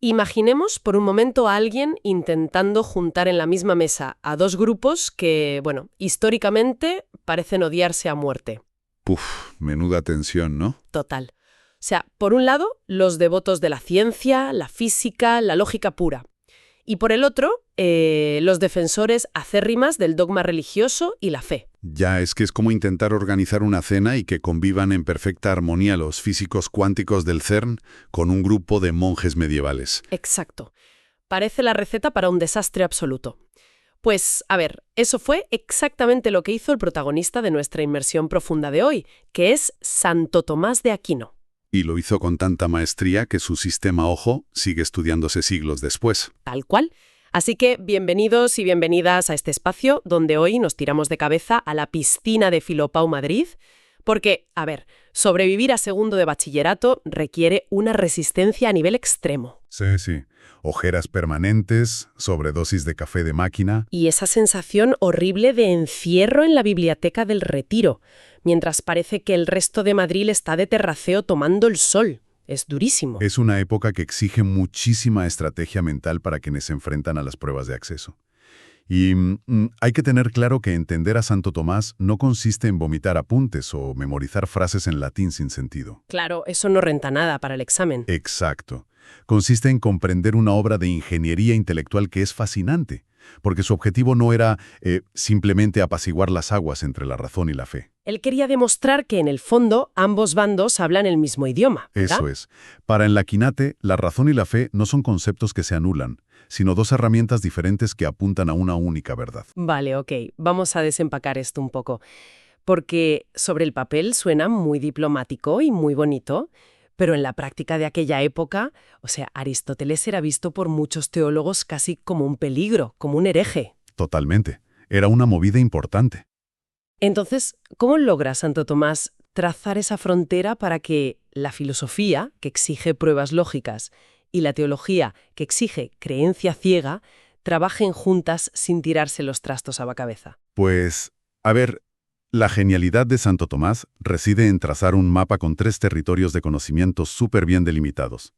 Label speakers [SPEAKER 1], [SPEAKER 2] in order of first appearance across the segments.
[SPEAKER 1] Imaginemos por un momento a alguien intentando juntar en la misma mesa a dos grupos que, bueno, históricamente parecen odiarse a muerte.
[SPEAKER 2] Puf, menuda tensión, ¿no?
[SPEAKER 1] Total. O sea, por un lado, los devotos de la ciencia, la física, la lógica pura. Y por el otro, los defensores acérrimas del dogma religioso y la fe.
[SPEAKER 2] Ya es que es como intentar organizar una cena y que convivan en perfecta armonía los físicos cuánticos del CERN con un grupo de monjes medievales.
[SPEAKER 1] Exacto. Parece la receta para un desastre absoluto. Pues, a ver, eso fue exactamente lo que hizo el protagonista de nuestra inmersión profunda de hoy, que es Santo Tomás de Aquino.
[SPEAKER 2] Y lo hizo con tanta maestría que su sistema ojo sigue estudiándose siglos después.
[SPEAKER 1] Tal cual. Así que bienvenidos y bienvenidas a este espacio donde hoy nos tiramos de cabeza a la piscina de Filopau Madrid, porque, a ver, sobrevivir a segundo de bachillerato requiere una resistencia a nivel extremo.
[SPEAKER 2] Sí, sí. Ojeras permanentes, sobredosis de café de máquina.
[SPEAKER 1] Y esa sensación horrible de encierro en la biblioteca del Retiro, mientras parece que el resto de Madrid está de terraceo tomando el sol. Es durísimo.
[SPEAKER 2] Es una época que exige muchísima estrategia mental para quienes se enfrentan a las pruebas de acceso. Y hay que tener claro que entender a Santo Tomás no consiste en vomitar apuntes o memorizar frases en latín sin sentido.
[SPEAKER 1] Claro, eso no renta nada para el examen.
[SPEAKER 2] Exacto. Consiste en comprender una obra de ingeniería intelectual que es fascinante, porque su objetivo no era simplemente apaciguar las aguas entre la razón y la fe.
[SPEAKER 1] Él quería demostrar que, en el fondo, ambos bandos hablan el mismo idioma, ¿verdad?
[SPEAKER 2] Eso es. Para Enlaquinate, la razón y la fe no son conceptos que se anulan, sino dos herramientas diferentes que apuntan a una única verdad.
[SPEAKER 1] Vale, ok. Vamos a desempacar esto un poco. Porque sobre el papel suena muy diplomático y muy bonito, pero en la práctica de aquella época, o sea, Aristóteles era visto por muchos teólogos casi como un peligro, como un hereje.
[SPEAKER 2] Totalmente. Era una movida importante.
[SPEAKER 1] Entonces, ¿cómo logra Santo Tomás trazar esa frontera para que la filosofía, que exige pruebas lógicas, y la teología, que exige creencia ciega, trabajen juntas sin tirarse los trastos a la cabeza?
[SPEAKER 2] Pues, a ver, la genialidad de Santo Tomás reside en trazar un mapa con 3 territorios de conocimiento súper bien delimitados.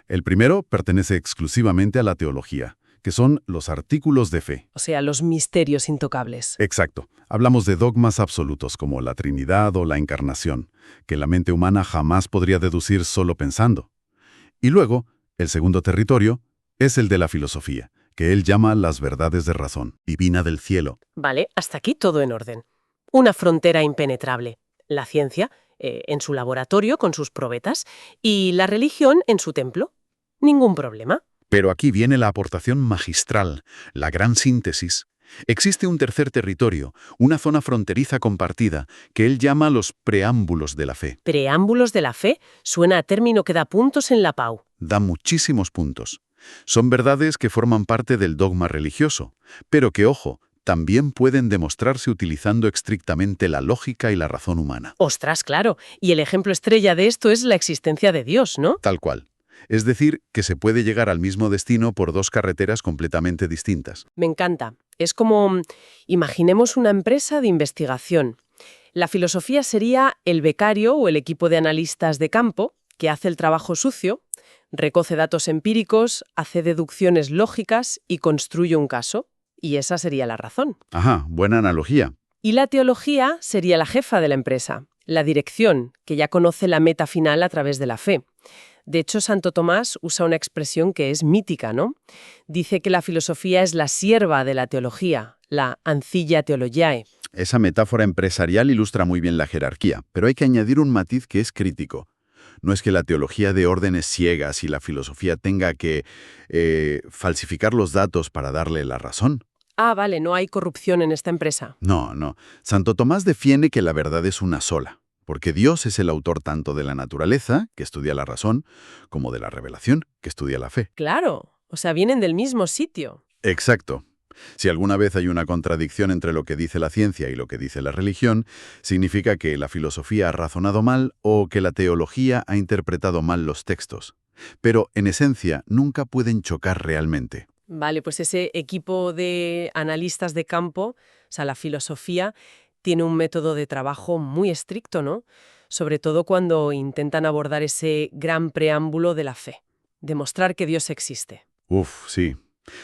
[SPEAKER 2] El primero pertenece exclusivamente a la teología, que son los artículos de fe.
[SPEAKER 1] O sea, los misterios intocables.
[SPEAKER 2] Exacto. Hablamos de dogmas absolutos como la Trinidad o la Encarnación, que la mente humana jamás podría deducir solo pensando. Y luego, el segundo territorio es el de la filosofía, que él llama las verdades de razón, divina del cielo.
[SPEAKER 1] Vale, hasta aquí todo en orden. Una frontera impenetrable. La ciencia, en su laboratorio con sus probetas, y la religión en su templo. Ningún problema.
[SPEAKER 2] Pero aquí viene la aportación magistral, la gran síntesis. Existe un tercer territorio, una zona fronteriza compartida, que él llama los preámbulos de la fe.
[SPEAKER 1] Preámbulos de la fe suena a término que da puntos en la PAU.
[SPEAKER 2] Da muchísimos puntos. Son verdades que forman parte del dogma religioso, pero que, ojo, también pueden demostrarse utilizando estrictamente la lógica y la razón humana.
[SPEAKER 1] Ostras, claro. Y el ejemplo estrella de esto es la existencia de Dios, ¿no?
[SPEAKER 2] Tal cual. Es decir, que se puede llegar al mismo destino por dos carreteras completamente distintas.
[SPEAKER 1] Me encanta. Es como, imaginemos una empresa de investigación. La filosofía sería el becario o el equipo de analistas de campo que hace el trabajo sucio, recoge datos empíricos, hace deducciones lógicas y construye un caso. Y esa sería la razón.
[SPEAKER 2] Ajá, buena analogía.
[SPEAKER 1] Y la teología sería la jefa de la empresa, la dirección, que ya conoce la meta final a través de la fe. De hecho, Santo Tomás usa una expresión que es mítica, ¿no? Dice que la filosofía es la sierva de la teología, la ancilla theologiae.
[SPEAKER 2] Esa metáfora empresarial ilustra muy bien la jerarquía, pero hay que añadir un matiz que es crítico. No es que la teología de órdenes ciegas y la filosofía tenga que falsificar los datos para darle la razón.
[SPEAKER 1] Ah, vale, no hay corrupción en esta empresa.
[SPEAKER 2] No, no. Santo Tomás defiende que la verdad es una sola, porque Dios es el autor tanto de la naturaleza, que estudia la razón, como de la revelación, que estudia la fe.
[SPEAKER 1] Claro, o sea, vienen del mismo sitio.
[SPEAKER 2] Exacto. Si alguna vez hay una contradicción entre lo que dice la ciencia y lo que dice la religión, significa que la filosofía ha razonado mal o que la teología ha interpretado mal los textos. Pero, en esencia, nunca pueden chocar realmente.
[SPEAKER 1] Vale, pues ese equipo de analistas de campo, o sea, la filosofía, tiene un método de trabajo muy estricto, ¿no? Sobre todo cuando intentan abordar ese gran preámbulo de la fe. demostrar que Dios existe.
[SPEAKER 2] Uf, sí.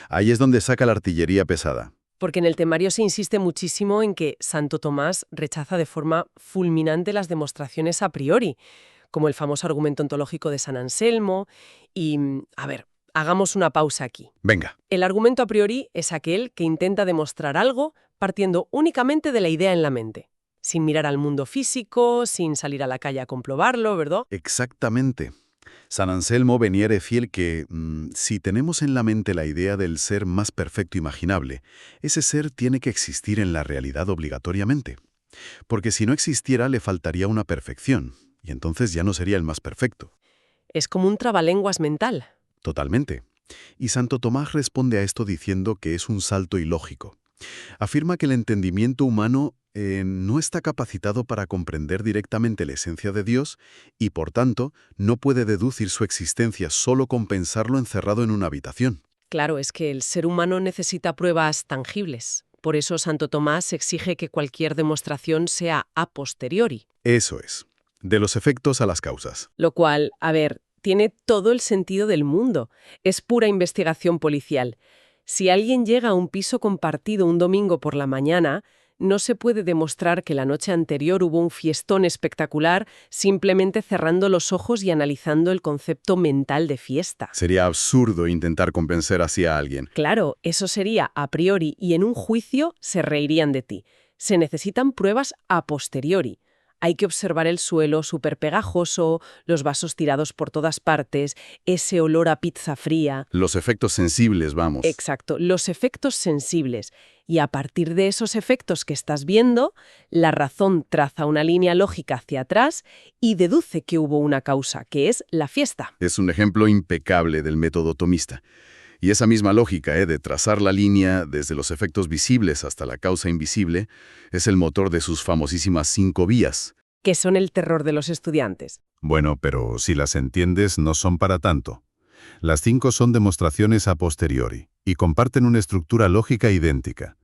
[SPEAKER 2] Ahí es donde saca la artillería pesada.
[SPEAKER 1] Porque en el temario se insiste muchísimo en que Santo Tomás rechaza de forma fulminante las demostraciones a priori, como el famoso argumento ontológico de San Anselmo. Y, a ver, hagamos una pausa aquí.
[SPEAKER 2] Venga.
[SPEAKER 1] El argumento a priori es aquel que intenta demostrar algo partiendo únicamente de la idea en la mente, sin mirar al mundo físico, sin salir a la calle a comprobarlo, ¿verdad?
[SPEAKER 2] Exactamente. San Anselmo veniere fiel que, si tenemos en la mente la idea del ser más perfecto imaginable, ese ser tiene que existir en la realidad obligatoriamente. Porque si no existiera, le faltaría una perfección, y entonces ya no sería el más perfecto.
[SPEAKER 1] Es como un trabalenguas mental.
[SPEAKER 2] Totalmente. Y Santo Tomás responde a esto diciendo que es un salto ilógico. Afirma que el entendimiento humano no está capacitado para comprender directamente la esencia de Dios y, por tanto, no puede deducir su existencia solo con pensarlo encerrado en una habitación.
[SPEAKER 1] Claro, es que el ser humano necesita pruebas tangibles. Por eso Santo Tomás exige que cualquier demostración sea a posteriori.
[SPEAKER 2] Eso es. De los efectos a las causas.
[SPEAKER 1] Lo cual, a ver, tiene todo el sentido del mundo. Es pura investigación policial. Si alguien llega a un piso compartido un domingo por la mañana, no se puede demostrar que la noche anterior hubo un fiestón espectacular simplemente cerrando los ojos y analizando el concepto mental de fiesta.
[SPEAKER 2] Sería absurdo intentar convencer así a alguien.
[SPEAKER 1] Claro, eso sería a priori y en un juicio se reirían de ti. Se necesitan pruebas a posteriori. Hay que observar el suelo súper pegajoso, los vasos tirados por todas partes, ese olor a pizza fría.
[SPEAKER 2] Los efectos sensibles, vamos.
[SPEAKER 1] Exacto, los efectos sensibles. Y a partir de esos efectos que estás viendo, la razón traza una línea lógica hacia atrás y deduce que hubo una causa, que es la fiesta.
[SPEAKER 2] Es un ejemplo impecable del método tomista. Y esa misma lógica, de trazar la línea desde los efectos visibles hasta la causa invisible, es el motor de sus famosísimas 5 vías.
[SPEAKER 1] Que son el terror de los estudiantes.
[SPEAKER 3] Bueno, pero si las entiendes, no son para tanto. Las 5 son demostraciones a posteriori y comparten una estructura lógica idéntica.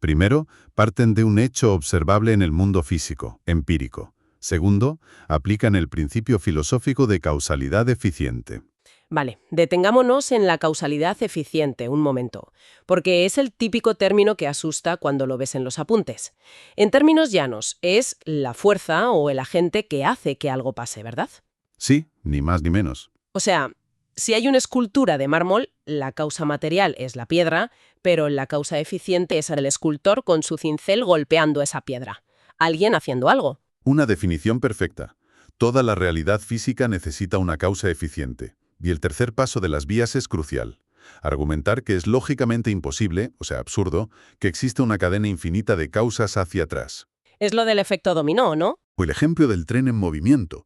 [SPEAKER 3] Primero, parten de un hecho observable en el mundo físico, empírico. Segundo, aplican el principio filosófico de causalidad eficiente.
[SPEAKER 1] Vale, detengámonos en la causalidad eficiente un momento, porque es el típico término que asusta cuando lo ves en los apuntes. En términos llanos, es la fuerza o el agente que hace que algo pase, ¿verdad?
[SPEAKER 3] Sí, ni más ni menos.
[SPEAKER 1] O sea, si hay una escultura de mármol, la causa material es la piedra, pero la causa eficiente es el escultor con su cincel golpeando esa piedra. Alguien haciendo algo.
[SPEAKER 3] Una definición perfecta. Toda la realidad física necesita una causa eficiente. Y el tercer paso de las vías es crucial. Argumentar que es lógicamente imposible, o sea, absurdo, que existe una cadena infinita de causas hacia atrás.
[SPEAKER 1] Es lo del efecto dominó, ¿no?
[SPEAKER 2] O el ejemplo del tren en movimiento.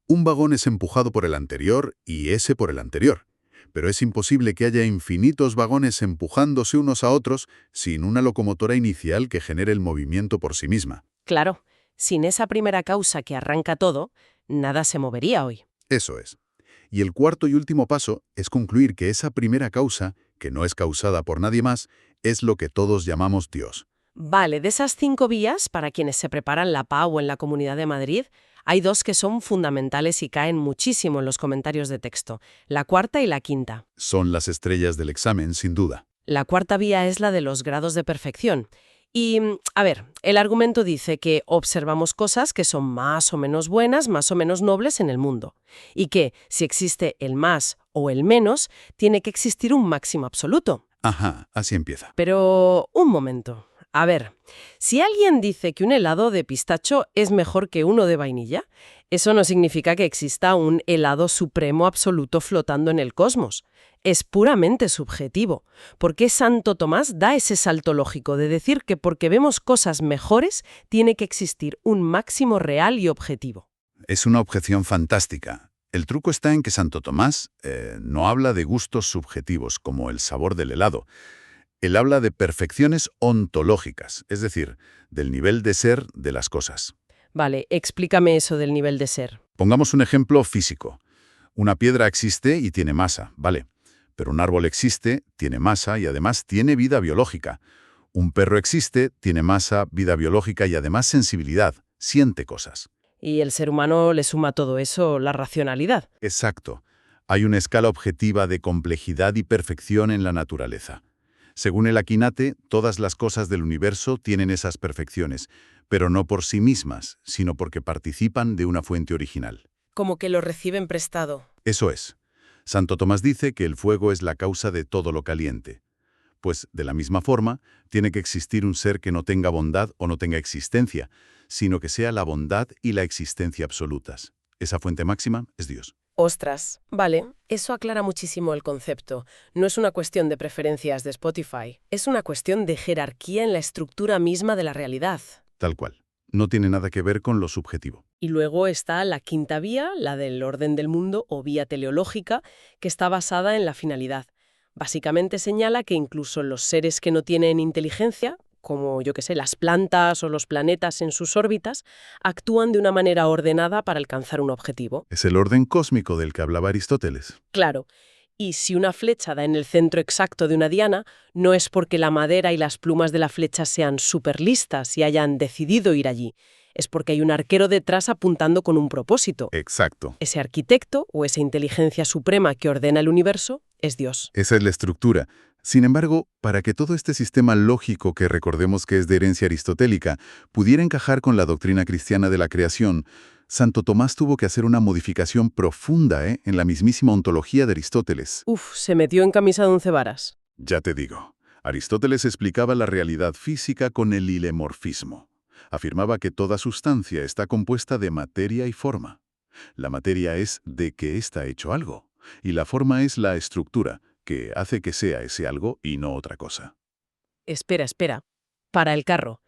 [SPEAKER 2] Un vagón es empujado por el anterior y ese por el anterior. Pero es imposible que haya infinitos vagones empujándose unos a otros sin una locomotora inicial que genere el movimiento por sí misma.
[SPEAKER 1] Claro, sin esa primera causa que arranca todo, nada se movería hoy.
[SPEAKER 2] Eso es. Y el cuarto y último paso es concluir que esa primera causa, que no es causada por nadie más, es lo que todos llamamos Dios.
[SPEAKER 1] Vale, de esas 5 vías, para quienes se preparan la PAU en la Comunidad de Madrid, hay 2 que son fundamentales y caen muchísimo en los comentarios de texto, la cuarta y la quinta.
[SPEAKER 2] Son las estrellas del examen, sin duda.
[SPEAKER 1] La cuarta vía es la de los grados de perfección. Y, a ver, el argumento dice que observamos cosas que son más o menos buenas, más o menos nobles en el mundo. Y que, si existe el más o el menos, tiene que existir un máximo absoluto.
[SPEAKER 2] Ajá, así empieza.
[SPEAKER 1] Pero, un momento. A ver, si alguien dice que un helado de pistacho es mejor que uno de vainilla, eso no significa que exista un helado supremo absoluto flotando en el cosmos. Es puramente subjetivo. ¿Por qué Santo Tomás da ese salto lógico de decir que porque vemos cosas mejores tiene que existir un máximo real y objetivo?
[SPEAKER 2] Es una objeción fantástica. El truco está en que Santo Tomás no habla de gustos subjetivos como el sabor del helado. Él habla de perfecciones ontológicas, es decir, del nivel de ser de las cosas.
[SPEAKER 1] Vale, explícame eso del nivel de ser.
[SPEAKER 2] Pongamos un ejemplo físico. Una piedra existe y tiene masa, ¿vale? Pero un árbol existe, tiene masa y además tiene vida biológica. Un perro existe, tiene masa, vida biológica y además sensibilidad, siente cosas.
[SPEAKER 1] Y el ser humano le suma a todo eso la racionalidad.
[SPEAKER 2] Exacto. Hay una escala objetiva de complejidad y perfección en la naturaleza. Según el Akinate, todas las cosas del universo tienen esas perfecciones, pero no por sí mismas, sino porque participan de una fuente original.
[SPEAKER 1] Como que lo reciben prestado.
[SPEAKER 2] Eso es. Santo Tomás dice que el fuego es la causa de todo lo caliente. Pues, de la misma forma, tiene que existir un ser que no tenga bondad o no tenga existencia, sino que sea la bondad y la existencia absolutas. Esa fuente máxima es Dios.
[SPEAKER 1] Ostras, vale, eso aclara muchísimo el concepto. No es una cuestión de preferencias de Spotify, es una cuestión de jerarquía en la estructura misma de la realidad.
[SPEAKER 2] Tal cual. No tiene nada que ver con lo subjetivo.
[SPEAKER 1] Y luego está la quinta vía, la del orden del mundo o vía teleológica, que está basada en la finalidad. Básicamente señala que incluso los seres que no tienen inteligencia, como yo que sé, las plantas o los planetas en sus órbitas, actúan de una manera ordenada para alcanzar un objetivo.
[SPEAKER 2] Es el orden cósmico del que hablaba Aristóteles.
[SPEAKER 1] Claro. Y si una flecha da en el centro exacto de una diana, no es porque la madera y las plumas de la flecha sean súper listas y hayan decidido ir allí. Es porque hay un arquero detrás apuntando con un propósito.
[SPEAKER 2] Exacto.
[SPEAKER 1] Ese arquitecto o esa inteligencia suprema que ordena el universo es Dios.
[SPEAKER 2] Esa es la estructura. Sin embargo, para que todo este sistema lógico, que recordemos que es de herencia aristotélica, pudiera encajar con la doctrina cristiana de la creación, Santo Tomás tuvo que hacer una modificación profunda en la mismísima ontología de Aristóteles.
[SPEAKER 1] Se metió en camisa de 11 varas.
[SPEAKER 2] Ya te digo, Aristóteles explicaba la realidad física con el hilemorfismo. Afirmaba que toda sustancia está compuesta de materia y forma. La materia es de que está hecho algo, y la forma es la estructura, que hace que sea ese algo y no otra cosa.
[SPEAKER 1] Espera. Para el carro.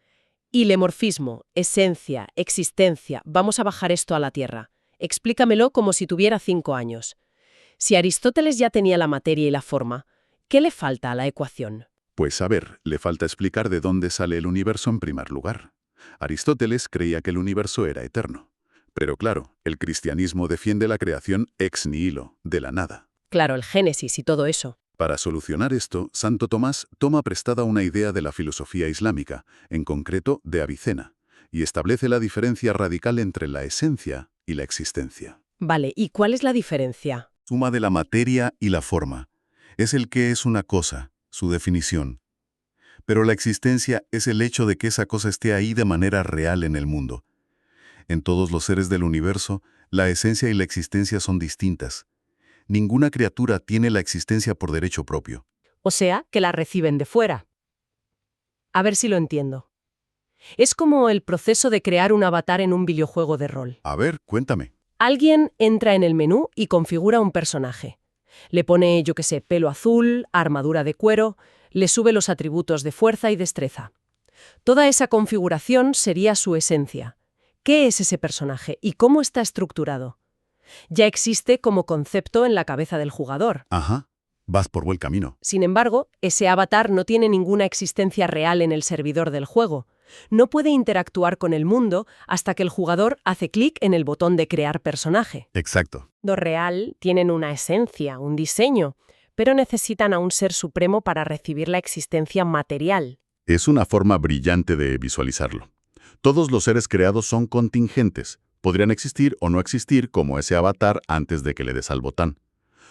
[SPEAKER 1] Hilemorfismo, esencia, existencia. Vamos a bajar esto a la tierra. Explícamelo como si tuviera 5 años. Si Aristóteles ya tenía la materia y la forma, ¿qué le falta a la ecuación?
[SPEAKER 2] Pues a ver, le falta explicar de dónde sale el universo en primer lugar. Aristóteles creía que el universo era eterno. Pero claro, el cristianismo defiende la creación ex nihilo, de la nada.
[SPEAKER 1] Claro, el Génesis y todo eso.
[SPEAKER 2] Para solucionar esto, Santo Tomás toma prestada una idea de la filosofía islámica, en concreto de Avicena, y establece la diferencia radical entre la esencia y la existencia.
[SPEAKER 1] Vale, ¿y cuál es la diferencia?
[SPEAKER 2] Suma de la materia y la forma. Es el que es una cosa, su definición. Pero la existencia es el hecho de que esa cosa esté ahí de manera real en el mundo. En todos los seres del universo, la esencia y la existencia son distintas. Ninguna criatura tiene la existencia por derecho propio.
[SPEAKER 1] O sea, que la reciben de fuera. A ver si lo entiendo. Es como el proceso de crear un avatar en un videojuego de rol.
[SPEAKER 2] A ver, cuéntame.
[SPEAKER 1] Alguien entra en el menú y configura un personaje. Le pone, yo qué sé, pelo azul, armadura de cuero, le sube los atributos de fuerza y destreza. Toda esa configuración sería su esencia. ¿Qué es ese personaje y cómo está estructurado? Ya existe como concepto en la cabeza del jugador.
[SPEAKER 2] Ajá, vas por buen camino.
[SPEAKER 1] Sin embargo, ese avatar no tiene ninguna existencia real en el servidor del juego. No puede interactuar con el mundo hasta que el jugador hace clic en el botón de crear personaje.
[SPEAKER 2] Exacto.
[SPEAKER 1] Lo real tienen una esencia, un diseño, pero necesitan a un ser supremo para recibir la existencia material.
[SPEAKER 2] Es una forma brillante de visualizarlo. Todos los seres creados son contingentes. Podrían existir o no existir como ese avatar antes de que le des al botón.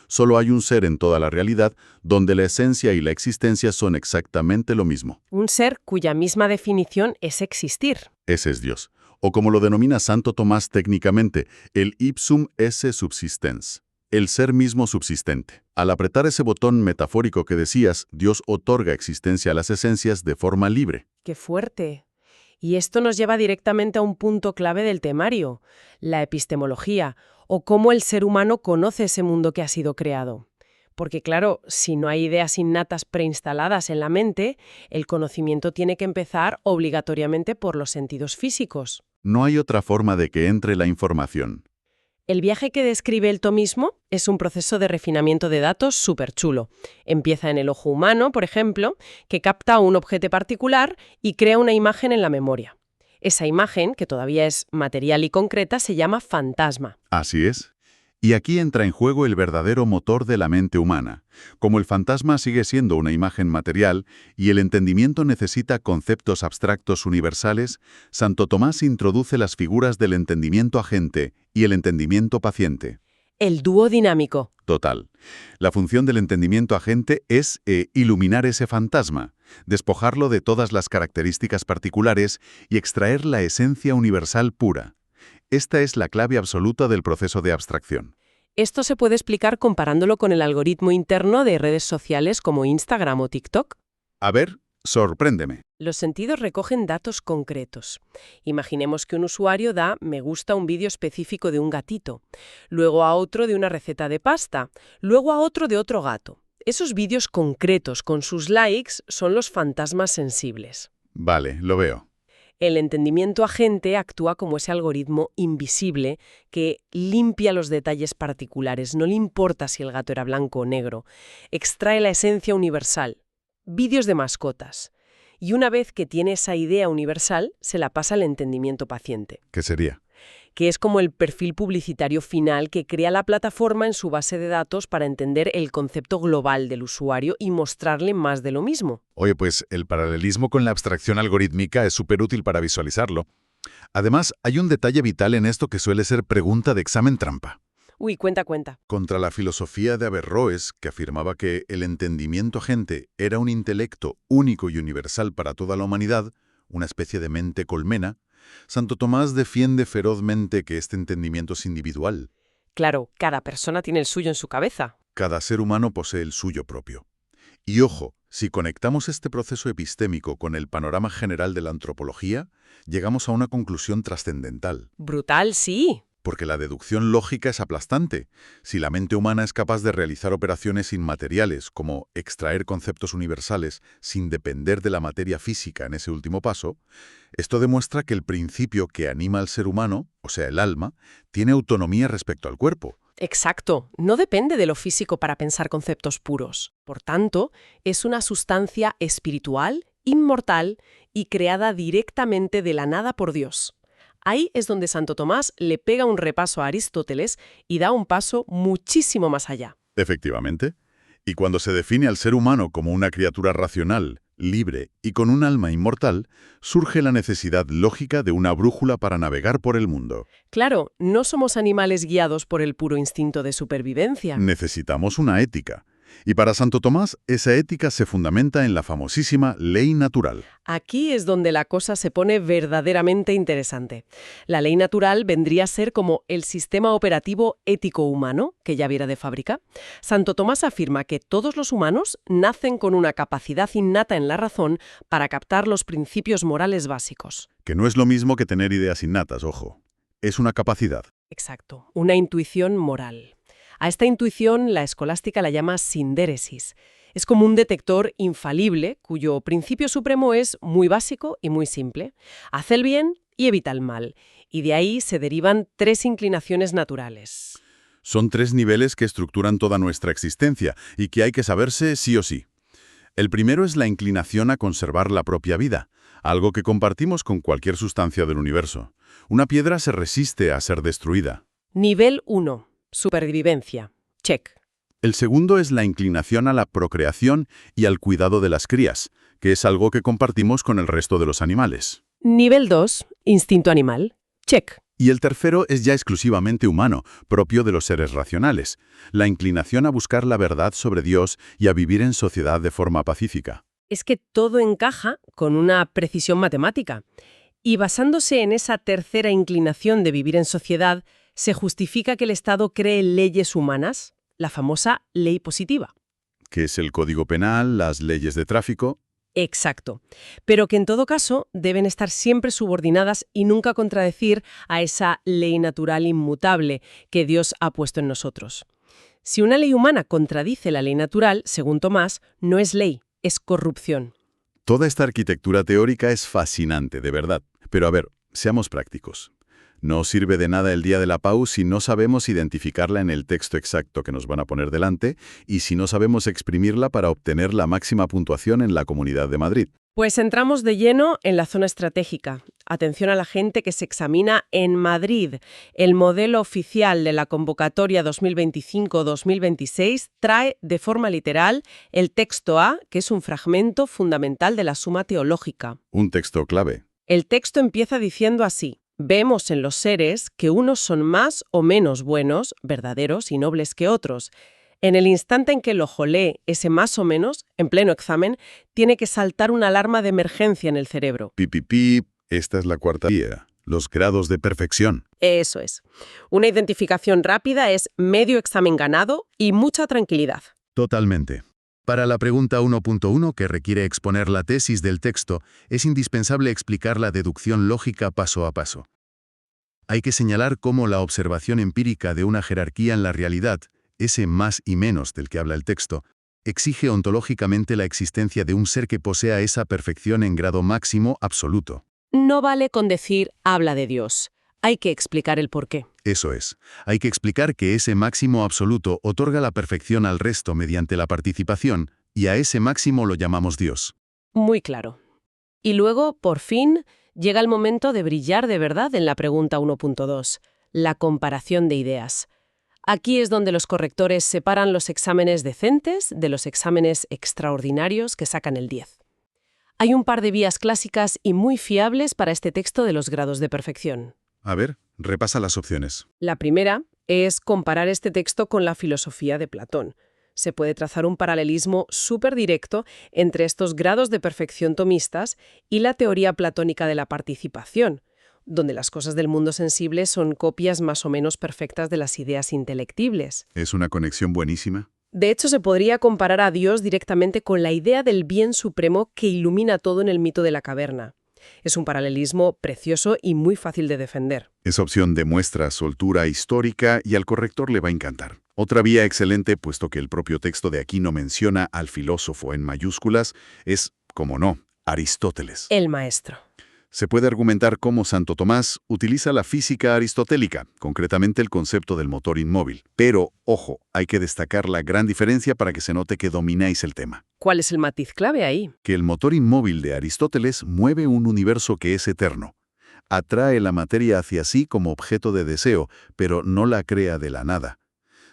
[SPEAKER 2] Solo hay un ser en toda la realidad donde la esencia y la existencia son exactamente lo mismo.
[SPEAKER 1] Un ser cuya misma definición es existir.
[SPEAKER 2] Ese es Dios. O como lo denomina Santo Tomás técnicamente, el ipsum esse subsistens, el ser mismo subsistente. Al apretar ese botón metafórico que decías, Dios otorga existencia a las esencias de forma libre.
[SPEAKER 1] ¡Qué fuerte! Y esto nos lleva directamente a un punto clave del temario, la epistemología, o cómo el ser humano conoce ese mundo que ha sido creado. Porque claro, si no hay ideas innatas preinstaladas en la mente, el conocimiento tiene que empezar obligatoriamente por los sentidos físicos.
[SPEAKER 2] No hay otra forma de que entre la información.
[SPEAKER 1] El viaje que describe el tomismo es un proceso de refinamiento de datos súper chulo. Empieza en el ojo humano, por ejemplo, que capta un objeto particular y crea una imagen en la memoria. Esa imagen, que todavía es material y concreta, se llama fantasma.
[SPEAKER 2] Así es. Y aquí entra en juego el verdadero motor de la mente humana. Como el fantasma sigue siendo una imagen material y el entendimiento necesita conceptos abstractos universales, Santo Tomás introduce las figuras del entendimiento agente y el entendimiento paciente.
[SPEAKER 1] El dúo dinámico.
[SPEAKER 2] Total. La función del entendimiento agente es iluminar ese fantasma, despojarlo de todas las características particulares y extraer la esencia universal pura. Esta es la clave absoluta del proceso de abstracción.
[SPEAKER 1] Esto se puede explicar comparándolo con el algoritmo interno de redes sociales como Instagram o TikTok.
[SPEAKER 2] A ver, sorpréndeme.
[SPEAKER 1] Los sentidos recogen datos concretos. Imaginemos que un usuario da me gusta a un vídeo específico de un gatito, luego a otro de una receta de pasta, luego a otro de otro gato. Esos vídeos concretos con sus likes son los fantasmas sensibles.
[SPEAKER 2] Vale, lo veo.
[SPEAKER 1] El entendimiento agente actúa como ese algoritmo invisible que limpia los detalles particulares, no le importa si el gato era blanco o negro. Extrae la esencia universal. Vídeos de mascotas. Y una vez que tiene esa idea universal, se la pasa al entendimiento paciente,
[SPEAKER 2] ¿Qué sería?
[SPEAKER 1] que es como el perfil publicitario final que crea la plataforma en su base de datos para entender el concepto global del usuario y mostrarle más de lo mismo.
[SPEAKER 2] Oye, pues el paralelismo con la abstracción algorítmica es súper útil para visualizarlo. Además, hay un detalle vital en esto que suele ser pregunta de examen trampa.
[SPEAKER 1] Uy, cuenta.
[SPEAKER 2] Contra la filosofía de Averroes, que afirmaba que el entendimiento agente era un intelecto único y universal para toda la humanidad, una especie de mente colmena, Santo Tomás defiende ferozmente que este entendimiento es individual.
[SPEAKER 1] Claro, cada persona tiene el suyo en su cabeza.
[SPEAKER 2] Cada ser humano posee el suyo propio. Y ojo, si conectamos este proceso epistémico con el panorama general de la antropología, llegamos a una conclusión trascendental.
[SPEAKER 1] Brutal, sí.
[SPEAKER 2] Porque la deducción lógica es aplastante. Si la mente humana es capaz de realizar operaciones inmateriales, como extraer conceptos universales sin depender de la materia física en ese último paso, esto demuestra que el principio que anima al ser humano, o sea, el alma, tiene autonomía respecto al cuerpo.
[SPEAKER 1] Exacto, no depende de lo físico para pensar conceptos puros. Por tanto, es una sustancia espiritual, inmortal y creada directamente de la nada por Dios. Ahí es donde Santo Tomás le pega un repaso a Aristóteles y da un paso muchísimo más allá.
[SPEAKER 2] Efectivamente. Y cuando se define al ser humano como una criatura racional, libre y con un alma inmortal, surge la necesidad lógica de una brújula para navegar por el mundo.
[SPEAKER 1] Claro, no somos animales guiados por el puro instinto de supervivencia.
[SPEAKER 2] Necesitamos una ética. Y para Santo Tomás, esa ética se fundamenta en la famosísima ley natural.
[SPEAKER 1] Aquí es donde la cosa se pone verdaderamente interesante. La ley natural vendría a ser como el sistema operativo ético humano, que ya viera de fábrica. Santo Tomás afirma que todos los humanos nacen con una capacidad innata en la razón para captar los principios morales básicos.
[SPEAKER 2] Que no es lo mismo que tener ideas innatas, ojo. Es una capacidad.
[SPEAKER 1] Exacto, una intuición moral. A esta intuición la escolástica la llama sindéresis. Es como un detector infalible cuyo principio supremo es muy básico y muy simple. Hace el bien y evita el mal. Y de ahí se derivan 3 inclinaciones naturales.
[SPEAKER 2] Son 3 niveles que estructuran toda nuestra existencia y que hay que saberse sí o sí. El primero es la inclinación a conservar la propia vida, algo que compartimos con cualquier sustancia del universo. Una piedra se resiste a ser destruida.
[SPEAKER 1] Nivel 1. Supervivencia. Check.
[SPEAKER 2] El segundo es la inclinación a la procreación y al cuidado de las crías, que es algo que compartimos con el resto de los animales.
[SPEAKER 1] Nivel 2. Instinto animal. Check.
[SPEAKER 2] Y el tercero es ya exclusivamente humano, propio de los seres racionales, la inclinación a buscar la verdad sobre Dios y a vivir en sociedad de forma pacífica.
[SPEAKER 1] Es que todo encaja con una precisión matemática. Y basándose en esa tercera inclinación de vivir en sociedad, se justifica que el Estado cree leyes humanas, la famosa ley positiva.
[SPEAKER 2] Que es el Código Penal, las leyes de tráfico.
[SPEAKER 1] Exacto. Pero que en todo caso deben estar siempre subordinadas y nunca contradecir a esa ley natural inmutable que Dios ha puesto en nosotros. Si una ley humana contradice la ley natural, según Tomás, no es ley, es corrupción.
[SPEAKER 2] Toda esta arquitectura teórica es fascinante, de verdad. Pero a ver, seamos prácticos. No sirve de nada el día de la PAU si no sabemos identificarla en el texto exacto que nos van a poner delante y si no sabemos exprimirla para obtener la máxima puntuación en la Comunidad de Madrid.
[SPEAKER 1] Pues entramos de lleno en la zona estratégica. Atención a la gente que se examina en Madrid. El modelo oficial de la convocatoria 2025-2026 trae de forma literal el texto A, que es un fragmento fundamental de la Suma Teológica.
[SPEAKER 2] Un texto clave.
[SPEAKER 1] El texto empieza diciendo así: Vemos en los seres que unos son más o menos buenos, verdaderos y nobles que otros. En el instante en que el ojo lee ese más o menos, en pleno examen, tiene que saltar una alarma de emergencia en el cerebro.
[SPEAKER 2] Pip, esta es la cuarta vía, los grados de perfección.
[SPEAKER 1] Eso es. Una identificación rápida es medio examen ganado y mucha tranquilidad.
[SPEAKER 2] Totalmente. Para la pregunta 1.1, que requiere exponer la tesis del texto, es indispensable explicar la deducción lógica paso a paso. Hay que señalar cómo la observación empírica de una jerarquía en la realidad, ese más y menos del que habla el texto, exige ontológicamente la existencia de un ser que posea esa perfección en grado máximo absoluto.
[SPEAKER 1] No vale con decir habla de Dios. Hay que explicar el porqué.
[SPEAKER 2] Eso es. Hay que explicar que ese máximo absoluto otorga la perfección al resto mediante la participación, y a ese máximo lo llamamos Dios.
[SPEAKER 1] Muy claro. Y luego, por fin, llega el momento de brillar de verdad en la pregunta 1.2, la comparación de ideas. Aquí es donde los correctores separan los exámenes decentes de los exámenes extraordinarios que sacan el 10. Hay un par de vías clásicas y muy fiables para este texto de los grados de perfección.
[SPEAKER 2] A ver, repasa las opciones.
[SPEAKER 1] La primera es comparar este texto con la filosofía de Platón. Se puede trazar un paralelismo súper directo entre estos grados de perfección tomistas y la teoría platónica de la participación, donde las cosas del mundo sensible son copias más o menos perfectas de las ideas intelectibles.
[SPEAKER 2] Es una conexión buenísima.
[SPEAKER 1] De hecho, se podría comparar a Dios directamente con la idea del bien supremo que ilumina todo en el mito de la caverna. Es un paralelismo precioso y muy fácil de defender.
[SPEAKER 2] Esa opción demuestra soltura histórica y al corrector le va a encantar. Otra vía excelente, puesto que el propio texto de aquí no menciona al filósofo en mayúsculas, es, como no, Aristóteles.
[SPEAKER 1] El maestro.
[SPEAKER 2] Se puede argumentar cómo Santo Tomás utiliza la física aristotélica, concretamente el concepto del motor inmóvil. Pero, ojo, hay que destacar la gran diferencia para que se note que domináis el tema.
[SPEAKER 1] ¿Cuál es el matiz clave ahí?
[SPEAKER 2] Que el motor inmóvil de Aristóteles mueve un universo que es eterno. Atrae la materia hacia sí como objeto de deseo, pero no la crea de la nada.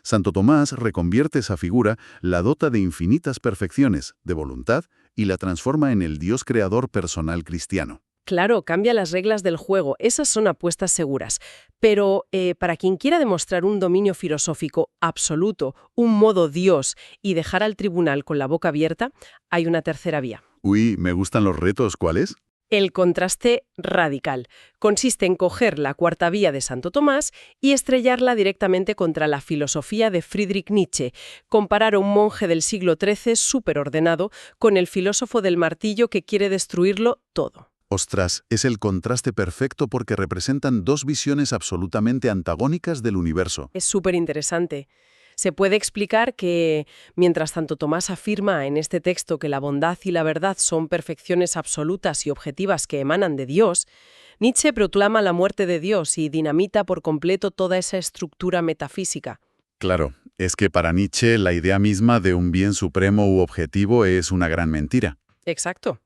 [SPEAKER 2] Santo Tomás reconvierte esa figura, la dota de infinitas perfecciones, de voluntad, y la transforma en el Dios creador personal cristiano.
[SPEAKER 1] Claro, cambia las reglas del juego, esas son apuestas seguras. Pero para quien quiera demostrar un dominio filosófico absoluto, un modo Dios, y dejar al tribunal con la boca abierta, hay una tercera vía.
[SPEAKER 2] Uy, me gustan los retos, ¿cuál es?
[SPEAKER 1] El contraste radical. Consiste en coger la cuarta vía de Santo Tomás y estrellarla directamente contra la filosofía de Friedrich Nietzsche, comparar a un monje del siglo XIII superordenado con el filósofo del martillo que quiere destruirlo todo.
[SPEAKER 2] Ostras, es el contraste perfecto porque representan dos visiones absolutamente antagónicas del universo.
[SPEAKER 1] Es súper interesante. Se puede explicar que, mientras Santo Tomás afirma en este texto que la bondad y la verdad son perfecciones absolutas y objetivas que emanan de Dios, Nietzsche proclama la muerte de Dios y dinamita por completo toda esa estructura metafísica.
[SPEAKER 2] Claro, es que para Nietzsche la idea misma de un bien supremo u objetivo es una gran mentira.
[SPEAKER 1] Exacto.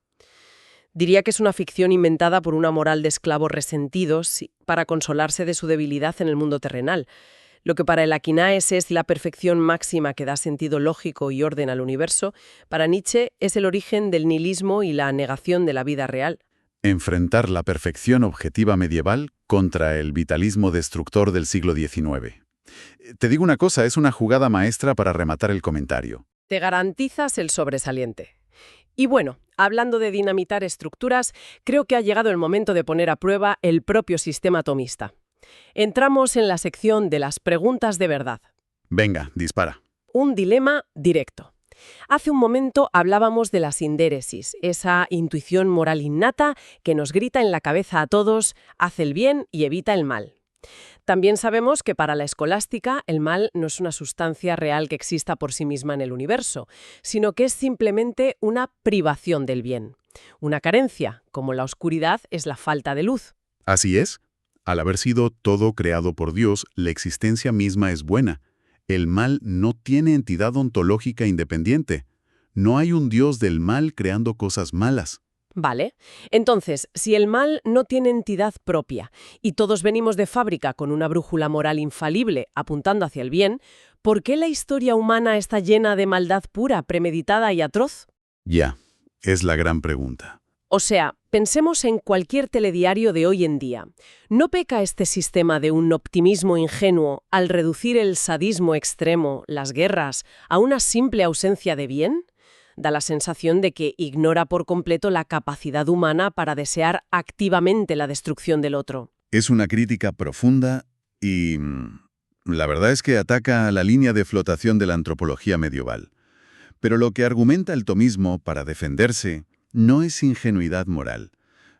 [SPEAKER 1] Diría que es una ficción inventada por una moral de esclavos resentidos para consolarse de su debilidad en el mundo terrenal. Lo que para el Aquiнаes es la perfección máxima que da sentido lógico y orden al universo, para Nietzsche es el origen del nihilismo y la negación de la vida real.
[SPEAKER 2] Enfrentar la perfección objetiva medieval contra el vitalismo destructor del siglo XIX. Te digo una cosa, es una jugada maestra para rematar el comentario.
[SPEAKER 1] Te garantizas el sobresaliente. Y bueno, hablando de dinamitar estructuras, creo que ha llegado el momento de poner a prueba el propio sistema atomista. Entramos en la sección de las preguntas de verdad.
[SPEAKER 2] Venga, dispara.
[SPEAKER 1] Un dilema directo. Hace un momento hablábamos de la sindéresis, esa intuición moral innata que nos grita en la cabeza a todos, haz el bien y evita el mal. También sabemos que para la escolástica el mal no es una sustancia real que exista por sí misma en el universo, sino que es simplemente una privación del bien. Una carencia, como la oscuridad es la falta de luz.
[SPEAKER 2] Así es. Al haber sido todo creado por Dios, la existencia misma es buena. El mal no tiene entidad ontológica independiente. No hay un Dios del mal creando cosas malas.
[SPEAKER 1] Vale. Entonces, si el mal no tiene entidad propia y todos venimos de fábrica con una brújula moral infalible apuntando hacia el bien, ¿por qué la historia humana está llena de maldad pura, premeditada y atroz?
[SPEAKER 2] Ya, es la gran pregunta.
[SPEAKER 1] O sea, pensemos en cualquier telediario de hoy en día. ¿No peca este sistema de un optimismo ingenuo al reducir el sadismo extremo, las guerras, a una simple ausencia de bien? Da la sensación de que ignora por completo la capacidad humana para desear activamente la destrucción del otro.
[SPEAKER 2] Es una crítica profunda y la verdad es que ataca a la línea de flotación de la antropología medieval. Pero lo que argumenta el tomismo para defenderse no es ingenuidad moral.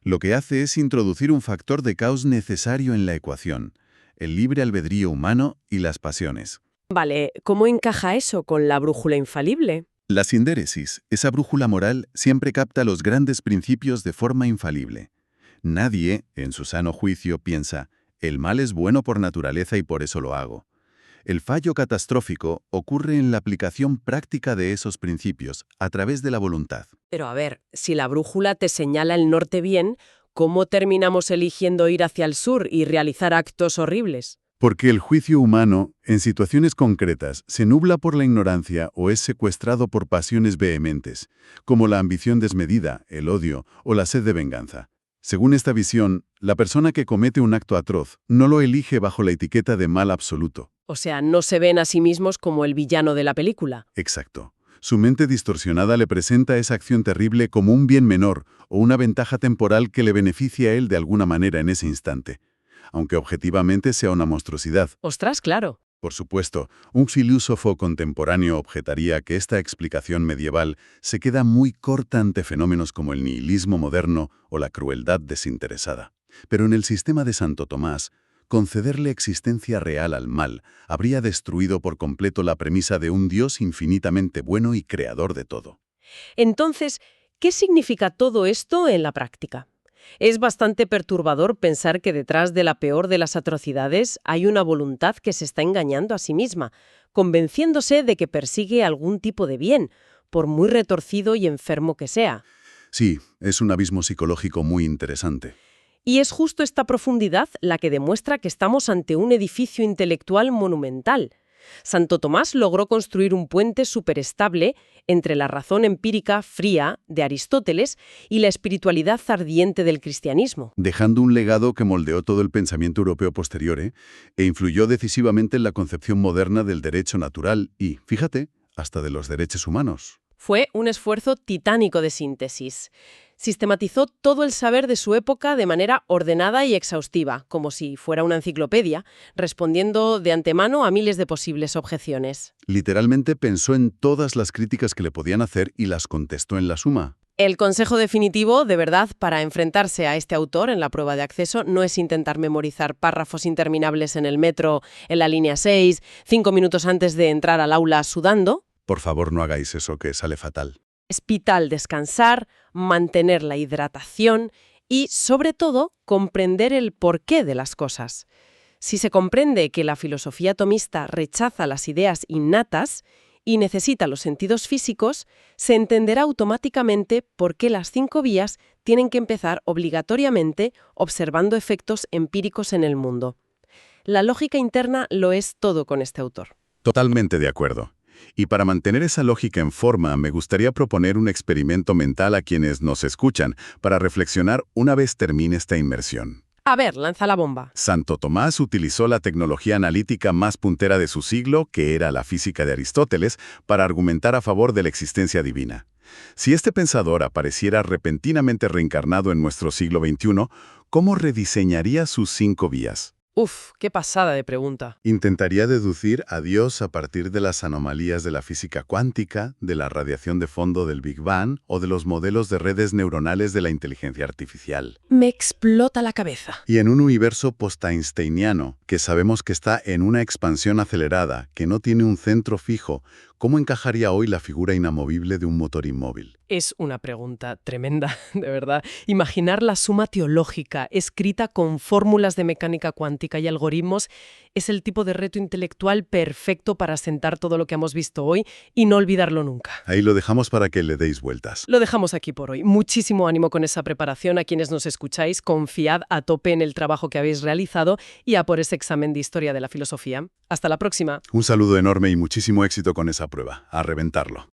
[SPEAKER 2] Lo que hace es introducir un factor de caos necesario en la ecuación, el libre albedrío humano y las pasiones.
[SPEAKER 1] Vale, ¿cómo encaja eso con la brújula infalible?
[SPEAKER 2] La sindéresis, esa brújula moral, siempre capta los grandes principios de forma infalible. Nadie, en su sano juicio, piensa, el mal es bueno por naturaleza y por eso lo hago. El fallo catastrófico ocurre en la aplicación práctica de esos principios, a través de la voluntad.
[SPEAKER 1] Pero a ver, si la brújula te señala el norte bien, ¿cómo terminamos eligiendo ir hacia el sur y realizar actos horribles?
[SPEAKER 2] Porque el juicio humano, en situaciones concretas, se nubla por la ignorancia o es secuestrado por pasiones vehementes, como la ambición desmedida, el odio o la sed de venganza. Según esta visión, la persona que comete un acto atroz no lo elige bajo la etiqueta de mal absoluto.
[SPEAKER 1] O sea, no se ven a sí mismos como el villano de la película.
[SPEAKER 2] Exacto. Su mente distorsionada le presenta esa acción terrible como un bien menor o una ventaja temporal que le beneficia a él de alguna manera en ese instante, aunque objetivamente sea una monstruosidad.
[SPEAKER 1] Ostras, claro.
[SPEAKER 2] Por supuesto, un filósofo contemporáneo objetaría que esta explicación medieval se queda muy corta ante fenómenos como el nihilismo moderno o la crueldad desinteresada. Pero en el sistema de Santo Tomás, concederle existencia real al mal habría destruido por completo la premisa de un Dios infinitamente bueno y creador de todo.
[SPEAKER 1] Entonces, ¿qué significa todo esto en la práctica? Es bastante perturbador pensar que detrás de la peor de las atrocidades hay una voluntad que se está engañando a sí misma, convenciéndose de que persigue algún tipo de bien, por muy retorcido y enfermo que sea.
[SPEAKER 2] Sí, es un abismo psicológico muy interesante.
[SPEAKER 1] Y es justo esta profundidad la que demuestra que estamos ante un edificio intelectual monumental. Santo Tomás logró construir un puente superestable entre la razón empírica fría de Aristóteles y la espiritualidad ardiente del cristianismo.
[SPEAKER 2] Dejando un legado que moldeó todo el pensamiento europeo posterior, e influyó decisivamente en la concepción moderna del derecho natural y, fíjate, hasta de los derechos humanos.
[SPEAKER 1] Fue un esfuerzo titánico de síntesis. Sistematizó todo el saber de su época de manera ordenada y exhaustiva, como si fuera una enciclopedia, respondiendo de antemano a miles de posibles objeciones.
[SPEAKER 2] Literalmente pensó en todas las críticas que le podían hacer y las contestó en la suma.
[SPEAKER 1] El consejo definitivo, de verdad, para enfrentarse a este autor en la prueba de acceso no es intentar memorizar párrafos interminables en el metro, en la línea 6, 5 minutos antes de entrar al aula sudando.
[SPEAKER 2] Por favor, no hagáis eso, que sale fatal.
[SPEAKER 1] Es vital descansar, mantener la hidratación y, sobre todo, comprender el porqué de las cosas. Si se comprende que la filosofía tomista rechaza las ideas innatas y necesita los sentidos físicos, se entenderá automáticamente por qué las 5 vías tienen que empezar obligatoriamente observando efectos empíricos en el mundo. La lógica interna lo es todo con este autor.
[SPEAKER 2] Totalmente de acuerdo. Y para mantener esa lógica en forma, me gustaría proponer un experimento mental a quienes nos escuchan para reflexionar una vez termine esta inmersión.
[SPEAKER 1] A ver, lanza la bomba.
[SPEAKER 2] Santo Tomás utilizó la tecnología analítica más puntera de su siglo, que era la física de Aristóteles, para argumentar a favor de la existencia divina. Si este pensador apareciera repentinamente reencarnado en nuestro siglo XXI, ¿cómo rediseñaría sus 5 vías?
[SPEAKER 1] Uf, qué pasada de pregunta.
[SPEAKER 2] Intentaría deducir a Dios a partir de las anomalías de la física cuántica, de la radiación de fondo del Big Bang o de los modelos de redes neuronales de la inteligencia artificial.
[SPEAKER 1] Me explota la cabeza.
[SPEAKER 2] Y en un universo post-einsteiniano, que sabemos que está en una expansión acelerada, que no tiene un centro fijo, ¿cómo encajaría hoy la figura inamovible de un motor inmóvil?
[SPEAKER 1] Es una pregunta tremenda, de verdad. Imaginar la suma teológica escrita con fórmulas de mecánica cuántica y algoritmos es el tipo de reto intelectual perfecto para sentar todo lo que hemos visto hoy y no olvidarlo nunca.
[SPEAKER 2] Ahí lo dejamos para que le deis vueltas.
[SPEAKER 1] Lo dejamos aquí por hoy. Muchísimo ánimo con esa preparación a quienes nos escucháis. Confiad a tope en el trabajo que habéis realizado y a por ese examen de historia de la filosofía. Hasta la próxima.
[SPEAKER 2] Un saludo enorme y muchísimo éxito con esa prueba. A reventarlo.